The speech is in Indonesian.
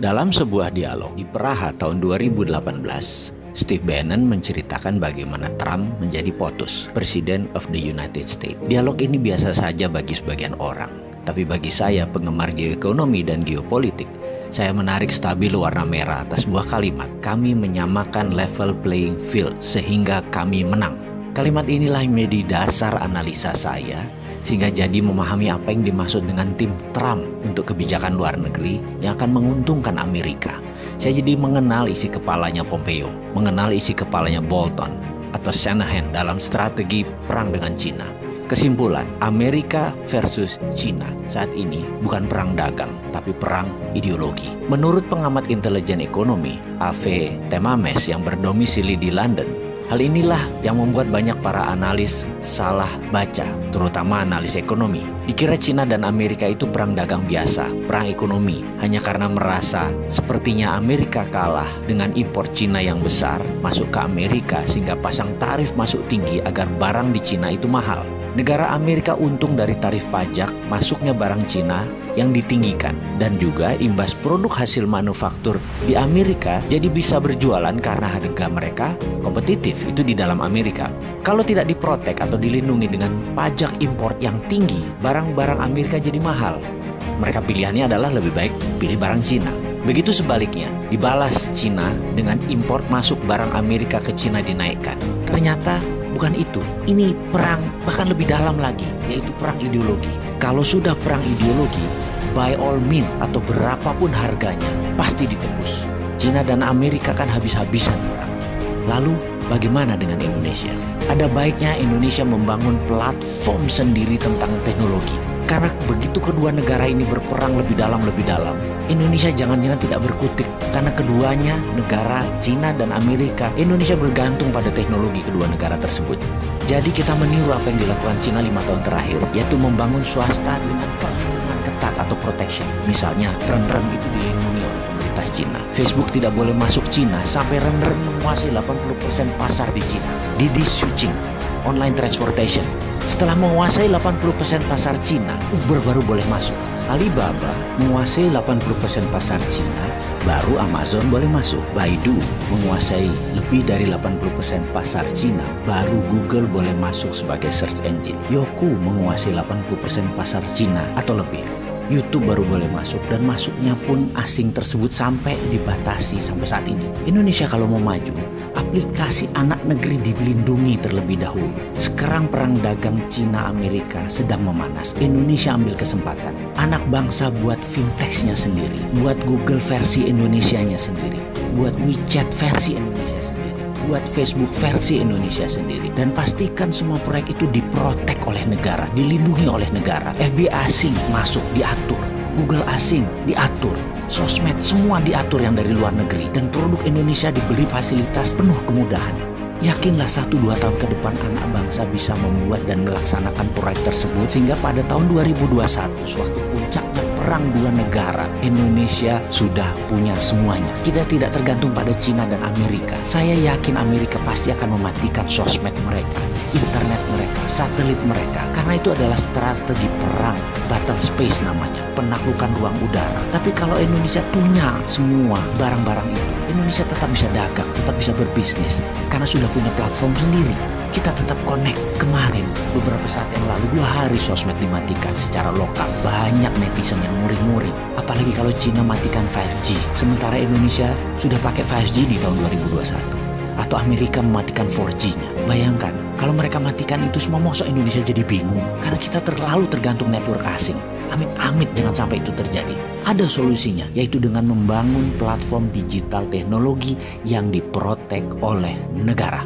Dalam sebuah dialog di Praha tahun 2018, Steve Bannon menceritakan bagaimana Trump menjadi POTUS, President of the United States. Dialog ini biasa saja bagi sebagian orang, tapi bagi saya, penggemar geoekonomi dan geopolitik, saya menarik stabilo warna merah atas sebuah kalimat. Kami menyamakan level playing field sehingga kami menang. Kalimat inilah yang menjadi dasar analisa saya, sehingga jadi memahami apa yang dimaksud dengan tim Trump untuk kebijakan luar negeri yang akan menguntungkan Amerika. Saya jadi mengenal isi kepalanya Pompeo, mengenal isi kepalanya Bolton atau Shanahan dalam strategi perang dengan Cina. Kesimpulan, Amerika versus Cina saat ini bukan perang dagang, tapi perang ideologi. Menurut pengamat intelijen ekonomi, A.V. Temames yang berdomisili di London, hal inilah yang membuat banyak para analis salah baca, terutama analis ekonomi. Dikira Cina dan Amerika itu perang dagang biasa, perang ekonomi, hanya karena merasa sepertinya Amerika kalah dengan impor Cina yang besar masuk ke Amerika sehingga pasang tarif masuk tinggi agar barang di Cina itu mahal. Negara Amerika untung dari tarif pajak masuknya barang Cina yang ditinggikan, dan juga imbas produk hasil manufaktur di Amerika jadi bisa berjualan karena harga mereka kompetitif itu di dalam Amerika. Kalau tidak diprotek atau dilindungi dengan pajak impor yang tinggi, barang-barang Amerika jadi mahal. Mereka pilihannya adalah lebih baik pilih barang Cina. Begitu sebaliknya, dibalas Cina dengan impor masuk barang Amerika ke Cina dinaikkan. Ternyata bukan itu. Ini perang bahkan lebih dalam lagi, yaitu perang ideologi. Kalau sudah perang ideologi, by all means atau berapapun harganya, pasti ditebus. Cina dan Amerika kan habis-habisan perang. Lalu bagaimana dengan Indonesia? Ada baiknya Indonesia membangun platform sendiri tentang teknologi. Karena begitu kedua negara ini berperang lebih dalam, Indonesia jangan-jangan tidak berkutik. Karena keduanya, negara Cina dan Amerika, Indonesia bergantung pada teknologi kedua negara tersebut. Jadi kita meniru apa yang dilakukan Cina 5 tahun terakhir, yaitu membangun swasta dengan perlindungan ketat atau protection. Misalnya, rem-rem itu dilindungi oleh pemerintah Cina. Facebook tidak boleh masuk Cina sampai rem-rem menguasai 80% pasar di Cina. Didi Chuxing, online transportation. Setelah menguasai 80% pasar Cina, Uber baru boleh masuk. Alibaba menguasai 80% pasar Cina, baru Amazon boleh masuk. Baidu menguasai lebih dari 80% pasar Cina, baru Google boleh masuk sebagai search engine. Youku menguasai 80% pasar Cina atau lebih. YouTube baru boleh masuk, dan masuknya pun asing tersebut sampai dibatasi sampai saat ini. Indonesia kalau mau maju, aplikasi anak negeri dilindungi terlebih dahulu. Sekarang perang dagang Cina-Amerika sedang memanas. Indonesia ambil kesempatan. Anak bangsa buat fintechnya sendiri, buat Google versi Indonesianya sendiri, buat WeChat versi Indonesia sendiri, buat Facebook versi Indonesia sendiri, dan pastikan semua proyek itu diprotek oleh negara, dilindungi oleh negara. FBI asing masuk diatur, Google asing diatur, sosmed semua diatur yang dari luar negeri, dan produk Indonesia diberi fasilitas penuh kemudahan. Yakinlah 1-2 tahun ke depan anak bangsa bisa membuat dan melaksanakan proyek tersebut, sehingga pada tahun 2021 sewaktu puncaknya perang dua negara, Indonesia sudah punya semuanya. Kita tidak tergantung pada Cina dan Amerika. Saya yakin Amerika pasti akan mematikan sosmed mereka, internet mereka, satelit mereka, karena itu adalah strategi perang, battle space namanya, penaklukan ruang udara. Tapi kalau Indonesia punya semua barang-barang itu, Indonesia tetap bisa dagang, tetap bisa berbisnis, karena sudah punya platform sendiri. Kita tetap connect. Kemarin, beberapa saat yang lalu, 2 hari sosmed dimatikan secara lokal. Banyak netizen yang muring-muring. Apalagi kalau Cina matikan 5G. Sementara Indonesia sudah pakai 5G di tahun 2021. Atau Amerika mematikan 4G-nya. Bayangkan, kalau mereka matikan itu semua, masa Indonesia jadi bingung? Karena kita terlalu tergantung network asing. Amit-amit jangan sampai itu terjadi. Ada solusinya, yaitu dengan membangun platform digital teknologi yang diprotek oleh negara.